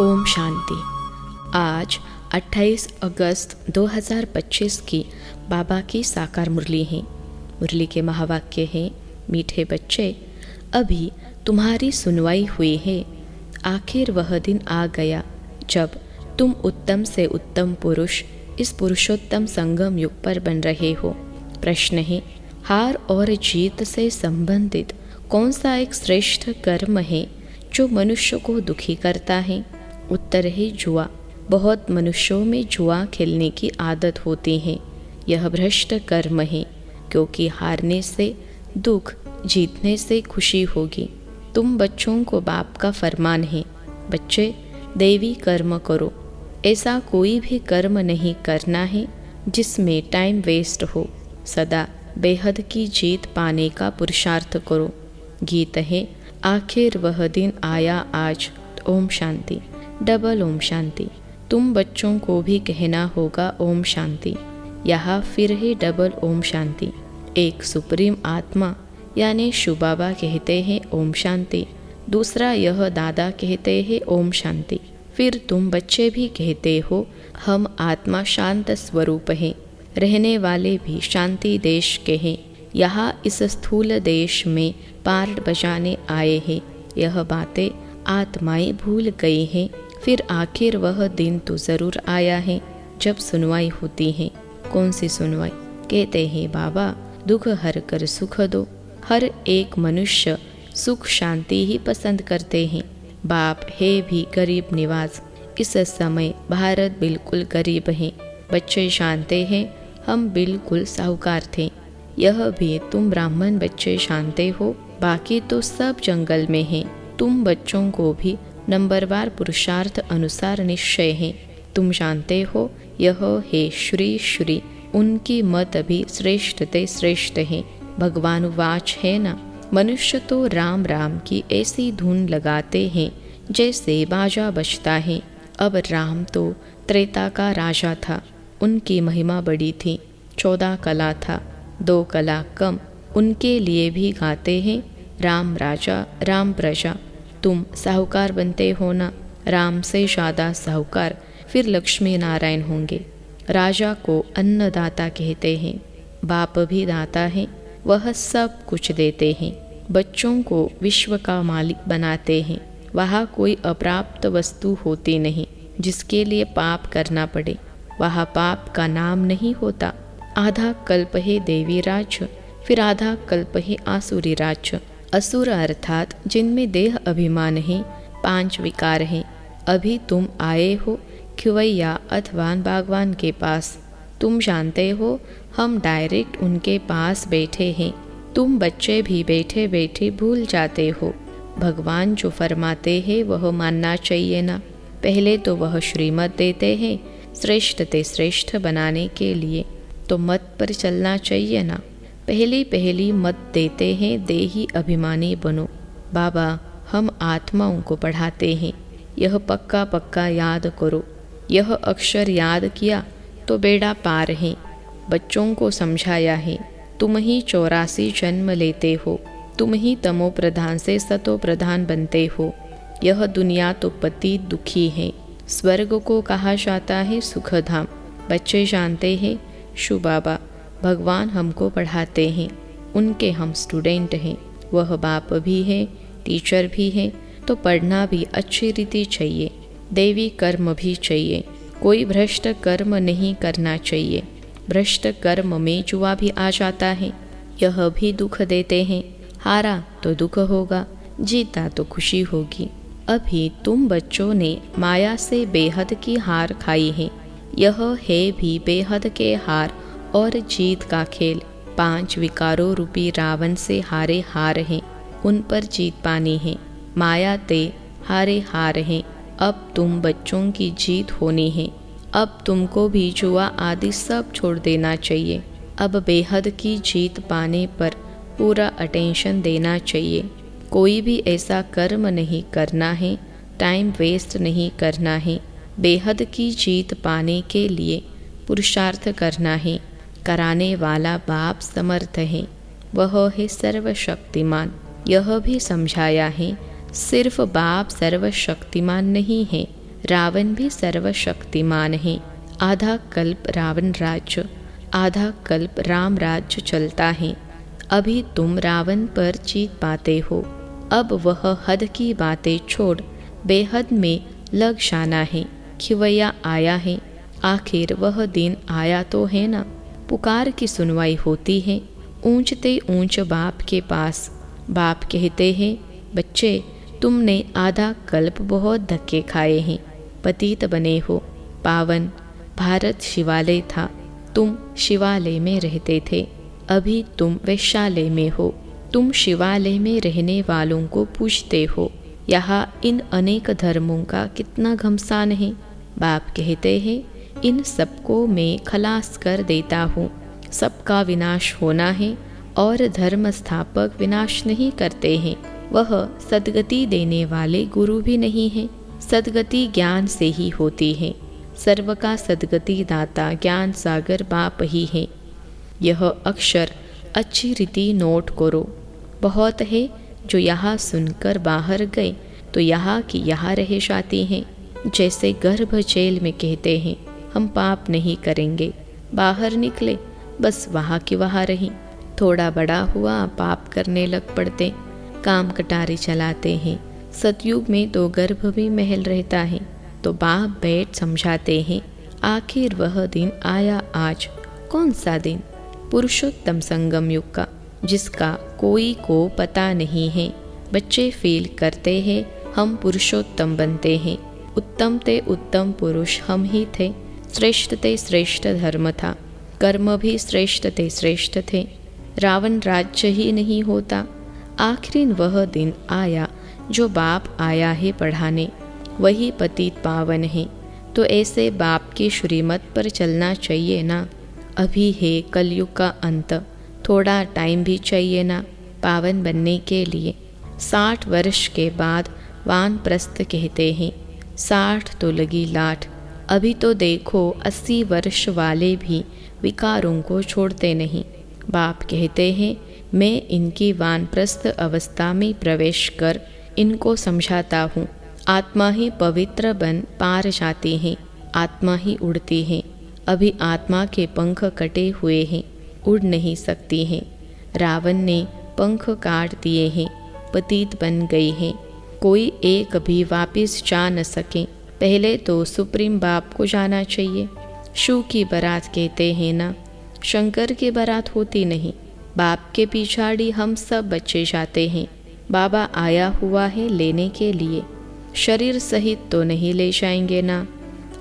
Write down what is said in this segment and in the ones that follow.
ओम शांति। आज 28 अगस्त 2025 की बाबा की साकार मुरली है। मुरली के महावाक्य हैं, मीठे बच्चे, अभी तुम्हारी सुनवाई हुई है। आखिर वह दिन आ गया जब तुम उत्तम से उत्तम पुरुष इस पुरुषोत्तम संगम युग पर बन रहे हो। प्रश्न है, हार और जीत से संबंधित कौन सा एक श्रेष्ठ कर्म है जो मनुष्य को दुखी करता है? उत्तर है जुआ। बहुत मनुष्यों में जुआ खेलने की आदत होती है। यह भ्रष्ट कर्म है, क्योंकि हारने से दुख, जीतने से खुशी होगी। तुम बच्चों को बाप का फरमान है, बच्चे देवी कर्म करो। ऐसा कोई भी कर्म नहीं करना है जिसमें टाइम वेस्ट हो। सदा बेहद की जीत पाने का पुरुषार्थ करो। गीत है, आखिर वह दिन आया आज। ओम शांति। डबल ओम शांति। तुम बच्चों को भी कहना होगा ओम शांति। यहाँ फिर है डबल ओम शांति। एक सुप्रीम आत्मा यानी शिव बाबा कहते हैं ओम शांति। दूसरा यह दादा कहते हैं ओम शांति। फिर तुम बच्चे भी कहते हो हम आत्मा शांत स्वरूप हैं, रहने वाले भी शांति देश के हैं। यहाँ इस स्थूल देश में पार्ट बजाने आए हैं। यह बातें आत्माएं भूल गई हैं। फिर आखिर वह दिन तो ज़रूर आया है जब सुनवाई होती है। कौन सी सुनवाई? कहते हैं बाबा दुख हर कर सुख दो। हर एक मनुष्य सुख शांति ही पसंद करते हैं। बाप है भी गरीब निवाज। इस समय भारत बिल्कुल गरीब है। बच्चे जानते हैं हम बिल्कुल साहूकार थे। यह भी तुम ब्राह्मण बच्चे जानते हो, बाकी तो सब जंगल में हैं। तुम बच्चों को भी नंबरवार पुरुषार्थ अनुसार निश्चय है। तुम जानते हो यह है श्री श्री, उनकी मत भी श्रेष्ठ ते श्रेष्ठ है। भगवान वाच है ना, मनुष्य तो राम राम की ऐसी धुन लगाते हैं जैसे बाजा बजता है। अब राम तो त्रेता का राजा था, उनकी महिमा बड़ी थी। 14 कला था, 2 कला कम। उनके लिए भी गाते हैं राम राजा राम प्रजा। तुम साहूकार बनते हो ना, राम से ज़्यादा साहूकार फिर लक्ष्मी नारायण होंगे। राजा को अन्नदाता कहते हैं। बाप भी दाता है, वह सब कुछ देते हैं। बच्चों को विश्व का मालिक बनाते हैं। वहाँ कोई अप्राप्त वस्तु होती नहीं जिसके लिए पाप करना पड़े। वहाँ पाप का नाम नहीं होता। आधा कल्प है देवी राज्य, फिर आधा कल्प है आसुरी राज्य। असुर अर्थात जिनमें देह अभिमान है, 5 विकार हैं। अभी तुम आए हो खिवैया अथवा बागवान के पास। तुम जानते हो हम डायरेक्ट उनके पास बैठे हैं। तुम बच्चे भी बैठे बैठे भूल जाते हो। भगवान जो फरमाते हैं वह मानना चाहिए ना। पहले तो वह श्रीमत देते हैं श्रेष्ठ ते श्रेष्ठ बनाने के लिए, तो मत पर चलना चाहिए ना। पहली मत देते हैं देही अभिमानी बनो। बाबा हम आत्माओं को पढ़ाते हैं, यह पक्का पक्का याद करो। यह अक्षर याद किया तो बेड़ा पार है। बच्चों को समझाया है, तुम ही 84 जन्म लेते हो, तुम ही तमो प्रधान से सतो प्रधान बनते हो। यह दुनिया तो पति दुखी है। स्वर्ग को कहा जाता है सुखधाम। बच्चे जानते हैं शिव बाबा भगवान हमको पढ़ाते हैं, उनके हम स्टूडेंट हैं। वह बाप भी हैं, टीचर भी हैं, तो पढ़ना भी अच्छी रीति चाहिए। देवी कर्म भी चाहिए। कोई भ्रष्ट कर्म नहीं करना चाहिए। भ्रष्ट कर्म में जुआ भी आ जाता है। यह भी दुख देते हैं। हारा तो दुख होगा, जीता तो खुशी होगी। अभी तुम बच्चों ने माया से बेहद की हार खाई है। यह है भी बेहद के हार और जीत का खेल। 5 विकारों रूपी रावण से हारे हार हैं, उन पर जीत पानी है। माया ते हारे हार हैं। अब तुम बच्चों की जीत होनी है। अब तुमको भी जुआ आदि सब छोड़ देना चाहिए। अब बेहद की जीत पाने पर पूरा अटेंशन देना चाहिए। कोई भी ऐसा कर्म नहीं करना है, टाइम वेस्ट नहीं करना है। बेहद की जीत पाने के लिए पुरुषार्थ करना है। कराने वाला बाप समर्थ है, वह है सर्वशक्तिमान। यह भी समझाया है सिर्फ बाप सर्वशक्तिमान नहीं है, रावण भी सर्वशक्तिमान है। आधा कल्प रावण राज्य, आधा कल्प राम राज्य चलता है। अभी तुम रावण पर जीत पाते हो, अब वह हद की बातें छोड़ बेहद में लग जाना है। खिवैया आया है, आखिर वह दिन आया तो है ना। पुकार की सुनवाई होती है ऊंचते ऊंच बाप के पास। बाप कहते हैं, बच्चे तुमने आधा कल्प बहुत धक्के खाए हैं, पतित बने हो। पावन भारत शिवालय था, तुम शिवालय में रहते थे, अभी तुम वैश्यालय में हो। तुम शिवालय में रहने वालों को पूछते हो, यहाँ इन अनेक धर्मों का कितना घमसान है। बाप कहते हैं, इन सबको मैं खलास कर देता हूँ। सबका विनाश होना है और धर्म स्थापक विनाश नहीं करते हैं। वह सद्गति देने वाले गुरु भी नहीं हैं। सद्गति ज्ञान से ही होती है। सर्व का सद्गति दाता ज्ञान सागर बाप ही है। यह अक्षर अच्छी रीति नोट करो। बहुत है जो यहाँ सुनकर बाहर गए तो यहाँ की यहाँ रह जाती हैं। जैसे गर्भ जेल में कहते हैं, हम पाप नहीं करेंगे, बाहर निकले बस वहाँ की वहाँ रही। थोड़ा बड़ा हुआ पाप करने लग पड़ते, काम कटारी चलाते हैं। सतयुग में तो गर्भ भी महल रहता है, तो बाप बैठ समझाते हैं। आखिर वह दिन आया आज। कौन सा दिन? पुरुषोत्तम संगम युग का, जिसका कोई को पता नहीं है। बच्चे फील करते हैं हम पुरुषोत्तम बनते हैं। उत्तम ते उत्तम पुरुष हम ही थे। श्रेष्ठ ते श्रेष्ठ धर्म था, कर्म भी श्रेष्ठ ते श्रेष्ठ थे। रावण राज्य ही नहीं होता। आखिर वह दिन आया जो बाप आया है पढ़ाने, वही पतित पावन है। तो ऐसे बाप की श्रीमत पर चलना चाहिए ना। अभी है कलयुग का अंत, थोड़ा टाइम भी चाहिए ना पावन बनने के लिए। 60 वर्ष के बाद वानप्रस्थ कहते हैं। 60 तो लगी लाठ। अभी तो देखो 80 वर्ष वाले भी विकारों को छोड़ते नहीं। बाप कहते हैं, मैं इनकी वानप्रस्थ अवस्था में प्रवेश कर इनको समझाता हूँ। आत्मा ही पवित्र बन पार जाती है, आत्मा ही उड़ती है। अभी आत्मा के पंख कटे हुए हैं, उड़ नहीं सकती हैं। रावण ने पंख काट दिए हैं, पतित बन गई हैं। कोई एक भी वापिस जा न सके। पहले तो सुप्रीम बाप को जाना चाहिए। शिव की बारात कहते हैं ना, शंकर की बारात होती नहीं। बाप के पिछाड़ी हम सब बच्चे जाते हैं। बाबा आया हुआ है लेने के लिए। शरीर सहित तो नहीं ले जाएंगे ना।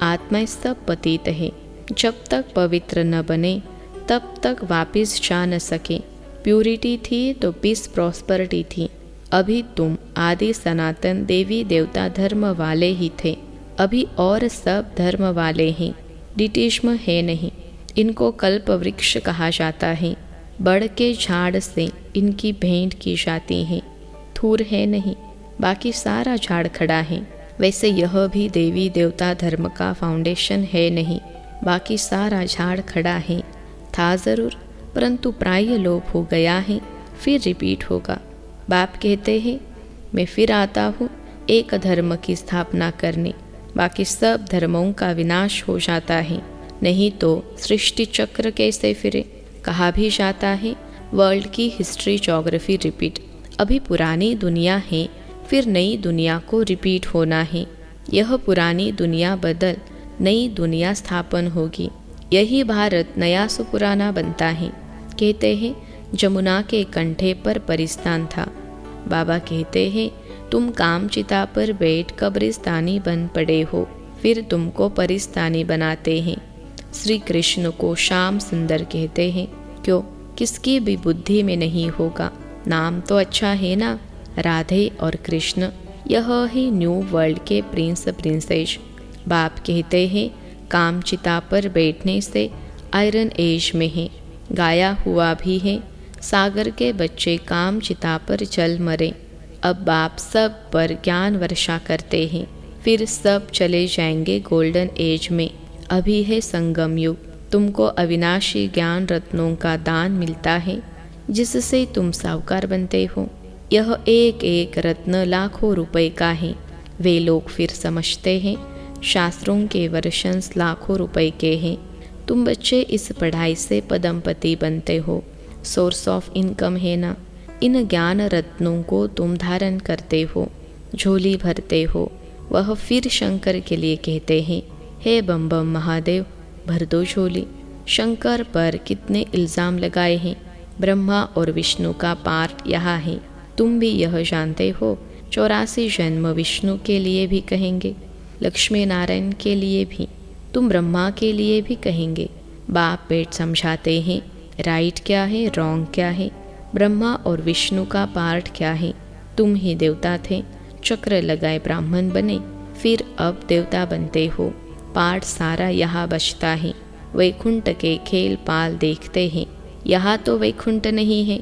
आत्मा सब पतित है। जब तक पवित्र न बने तब तक वापिस जा न सके। प्यूरिटी थी तो पीस प्रॉस्पेरिटी थी। अभी तुम आदि सनातन देवी देवता धर्म वाले ही थे, अभी और सब धर्म वाले हैं। डिटेश्म है नहीं। इनको कल्प वृक्ष कहा जाता है। बड़ के झाड़ से इनकी भेंट की जाती है। थूर है नहीं, बाकी सारा झाड़ खड़ा है। वैसे यह भी देवी देवता धर्म का फाउंडेशन है नहीं, बाकी सारा झाड़ खड़ा है। था ज़रूर, परंतु प्राय लोप हो गया है, फिर रिपीट होगा। बाप कहते हैं, मैं फिर आता हूँ एक धर्म की स्थापना करने, बाकी सब धर्मों का विनाश हो जाता है। नहीं तो सृष्टि चक्र कैसे फिरे। कहा भी जाता है वर्ल्ड की हिस्ट्री ज्योग्राफी रिपीट। अभी पुरानी दुनिया है, फिर नई दुनिया को रिपीट होना है। यह पुरानी दुनिया बदल नई दुनिया स्थापन होगी। यही भारत नया सु पुराना बनता है। कहते हैं जमुना के कंठे पर परिस्तान था। बाबा कहते हैं तुम कामचिता पर बैठ कब्रिस्तानी बन पड़े हो, फिर तुमको परिस्तानी बनाते हैं। श्री कृष्ण को श्याम सुंदर कहते हैं। क्यों? किसकी भी बुद्धि में नहीं होगा। नाम तो अच्छा है ना, राधे और कृष्ण। यह ही न्यू वर्ल्ड के प्रिंस प्रिंसेस। बाप कहते हैं कामचिता पर बैठने से आयरन एज में है। गाया हुआ भी है, सागर के बच्चे कामचिता पर जल मरे। अब बाप सब पर ज्ञान वर्षा करते हैं, फिर सब चले जाएंगे गोल्डन एज में। अभी है संगम युग। तुमको अविनाशी ज्ञान रत्नों का दान मिलता है, जिससे तुम साहूकार बनते हो। यह एक एक रत्न लाखों रुपए का है। वे लोग फिर समझते हैं शास्त्रों के वर्षंस लाखों रुपए के हैं। तुम बच्चे इस पढ़ाई से पदमपति बनते हो, सोर्स ऑफ इनकम है ना। इन ज्ञान रत्नों को तुम धारण करते हो, झोली भरते हो। वह फिर शंकर के लिए कहते हैं, हे बम बम महादेव, भर दो झोली। शंकर पर कितने इल्ज़ाम लगाए हैं। ब्रह्मा और विष्णु का पार्ट यहाँ है। तुम भी यह जानते हो, 84 जन्म विष्णु के लिए भी कहेंगे, लक्ष्मी नारायण के लिए भी, तुम ब्रह्मा के लिए भी कहेंगे। बाप पेट समझाते हैं राइट क्या है, रॉन्ग क्या है। ब्रह्मा और विष्णु का पार्ट क्या है। तुम ही देवता थे, चक्र लगाए ब्राह्मण बने, फिर अब देवता बनते हो। पार्ट सारा यहाँ बचता है। वैकुंठ के खेल पाल देखते हैं, यहाँ तो वैकुंठ नहीं है।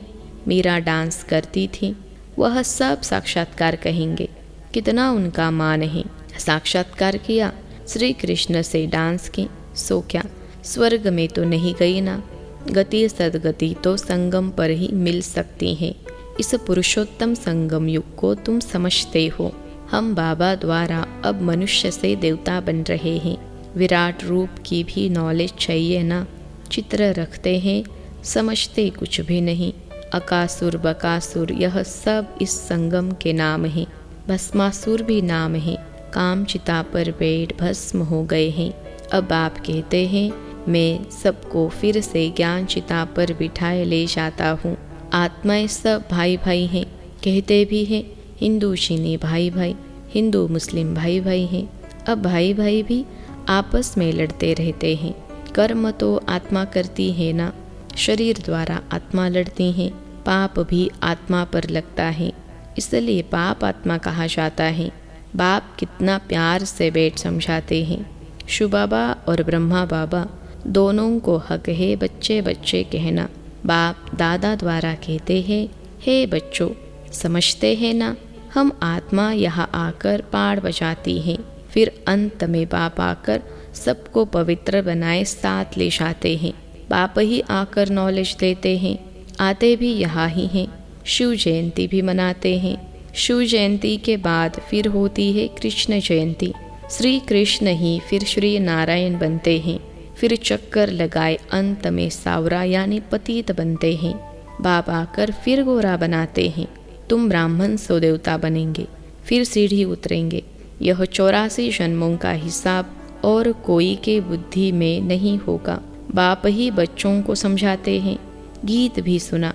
मीरा डांस करती थी, वह सब साक्षात्कार कहेंगे। कितना उनका मान है। साक्षात्कार किया, श्री कृष्ण से डांस की, सो क्या स्वर्ग में तो नहीं गई ना। गति सदगति तो संगम पर ही मिल सकती है। इस पुरुषोत्तम संगम युग को तुम समझते हो। हम बाबा द्वारा अब मनुष्य से देवता बन रहे हैं। विराट रूप की भी नॉलेज चाहिए ना। चित्र रखते हैं, समझते कुछ भी नहीं। अकासुर बकासुर यह सब इस संगम के नाम हैं। भस्मासुर भी नाम है। काम चिता पर बैठ भस्म हो गए हैं। अब आप कहते हैं मैं सबको फिर से ज्ञान चिता पर बिठाए ले जाता हूँ। आत्माएं सब भाई भाई हैं, कहते भी हैं। हिंदू चीनी भाई भाई, हिंदू मुस्लिम भाई भाई हैं। अब भाई भाई भी आपस में लड़ते रहते हैं। कर्म तो आत्मा करती है ना, शरीर द्वारा आत्मा लड़ती हैं। पाप भी आत्मा पर लगता है, इसलिए पाप आत्मा कहा जाता है। बाप कितना प्यार से बैठ समझाते हैं। शिव बाबा और ब्रह्मा बाबा दोनों को हक है बच्चे बच्चे कहना। बाप दादा द्वारा कहते हैं, हे बच्चों, समझते हैं ना, हम आत्मा यहाँ आकर पाड़ बजाती हैं। फिर अंत में बाप आकर सबको पवित्र बनाए साथ ले जाते हैं। बाप ही आकर नॉलेज देते हैं। आते भी यहाँ ही हैं। शिव जयंती भी मनाते हैं। शिव जयंती के बाद फिर होती है कृष्ण जयंती। श्री कृष्ण ही फिर श्री नारायण बनते हैं। फिर चक्कर लगाए अंत में सावरा यानी पतित बनते हैं। बाप आकर फिर गोरा बनाते हैं। तुम ब्राह्मण सो देवता बनेंगे, फिर सीढ़ी उतरेंगे। यह 84 जन्मों का हिसाब और कोई के बुद्धि में नहीं होगा। बाप ही बच्चों को समझाते हैं। गीत भी सुना,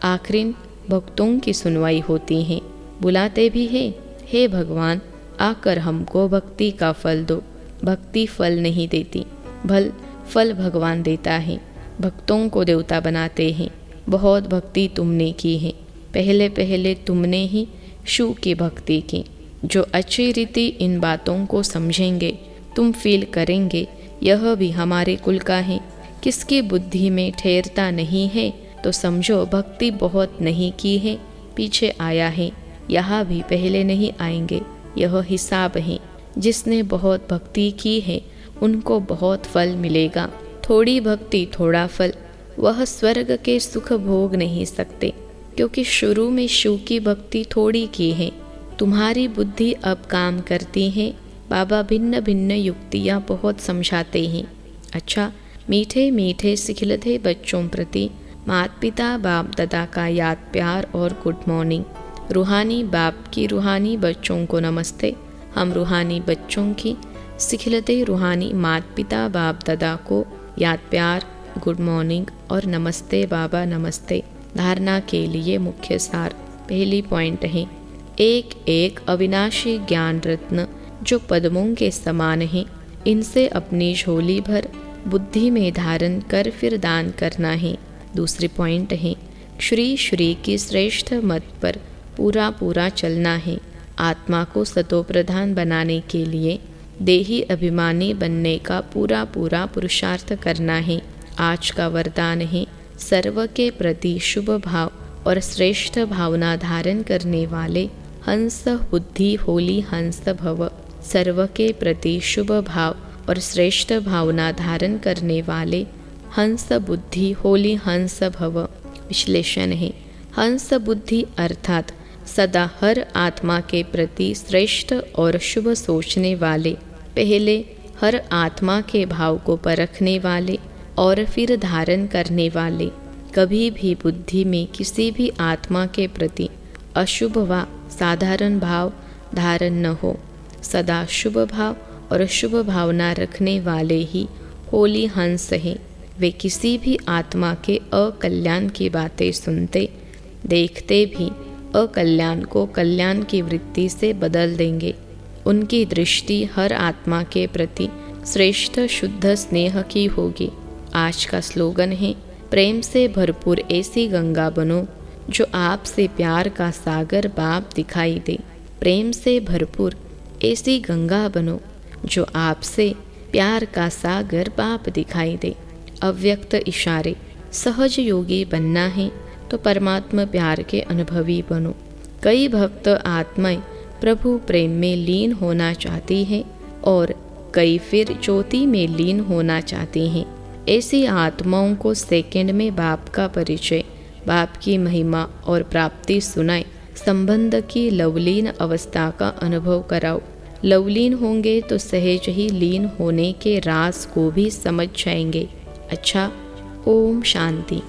आखिर भक्तों की सुनवाई होती है। बुलाते भी हैं, हे भगवान, आकर हमको भक्ति का फल दो। भक्ति फल नहीं देती, फल भगवान देता है। भक्तों को देवता बनाते हैं। बहुत भक्ति तुमने की है। पहले पहले तुमने ही शिव की भक्ति की। जो अच्छी रीति इन बातों को समझेंगे, तुम फील करेंगे यह भी हमारे कुल का है। किसकी बुद्धि में ठहरता नहीं है तो समझो भक्ति बहुत नहीं की है, पीछे आया है। यहाँ भी पहले नहीं आएंगे, यह हिसाब है। जिसने बहुत भक्ति की है उनको बहुत फल मिलेगा। थोड़ी भक्ति थोड़ा फल, वह स्वर्ग के सुख भोग नहीं सकते, क्योंकि शुरू में शिव की भक्ति थोड़ी की है। तुम्हारी बुद्धि अब काम करती है। बाबा भिन्न भिन्न युक्तियाँ बहुत समझाते हैं। अच्छा, मीठे मीठे सिखलते बच्चों प्रति माता पिता बाप दादा का याद प्यार और गुड मॉर्निंग। रूहानी बाप की रूहानी बच्चों को नमस्ते। हम रूहानी बच्चों की सिखलते रूहानी माता पिता बाप दादा को याद प्यार, गुड मॉर्निंग और नमस्ते बाबा नमस्ते। धारणा के लिए मुख्य सार। पहली पॉइंट है, एक एक अविनाशी ज्ञान रत्न जो पद्मों के समान हैं, इनसे अपनी झोली भर बुद्धि में धारण कर फिर दान करना है। दूसरी पॉइंट है, श्री श्री की श्रेष्ठ मत पर पूरा पूरा चलना है। आत्मा को सतोप्रधान बनाने के लिए देही अभिमानी बनने का पूरा पूरा पुरुषार्थ करना है। आज का वरदान है, सर्व के प्रति शुभ भाव और श्रेष्ठ भावना धारण करने वाले हंस बुद्धि होली हंस भव। सर्व के प्रति शुभ भाव और श्रेष्ठ भावना धारण करने वाले हंस बुद्धि होली हंस भव। विश्लेषण है, हंस बुद्धि अर्थात सदा हर आत्मा के प्रति श्रेष्ठ और शुभ सोचने वाले। पहले हर आत्मा के भाव को परखने वाले और फिर धारण करने वाले कभी भी बुद्धि में किसी भी आत्मा के प्रति अशुभ व साधारण भाव धारण न हो। सदा शुभ भाव और शुभ भावना रखने वाले ही होली हंस हैं। वे किसी भी आत्मा के अकल्याण की बातें सुनते देखते भी अकल्याण को कल्याण की वृत्ति से बदल देंगे। उनकी दृष्टि हर आत्मा के प्रति श्रेष्ठ शुद्ध स्नेह की होगी। आज का स्लोगन है, प्रेम से भरपूर ऐसी गंगा बनो जो आपसे प्यार का सागर बाप दिखाई दे। प्रेम से भरपूर ऐसी गंगा बनो जो आपसे प्यार का सागर बाप दिखाई दे। अव्यक्त इशारे। सहज योगी बनना है तो परमात्मा प्यार के अनुभवी बनो। कई भक्त आत्माएं प्रभु प्रेम में लीन होना चाहती हैं और कई फिर ज्योति में लीन होना चाहती हैं। ऐसी आत्माओं को सेकंड में बाप का परिचय, बाप की महिमा और प्राप्ति सुनाए। संबंध की लवलीन अवस्था का अनुभव कराओ। लवलीन होंगे तो सहज ही लीन होने के राज को भी समझ जाएंगे। अच्छा, ओम शांति।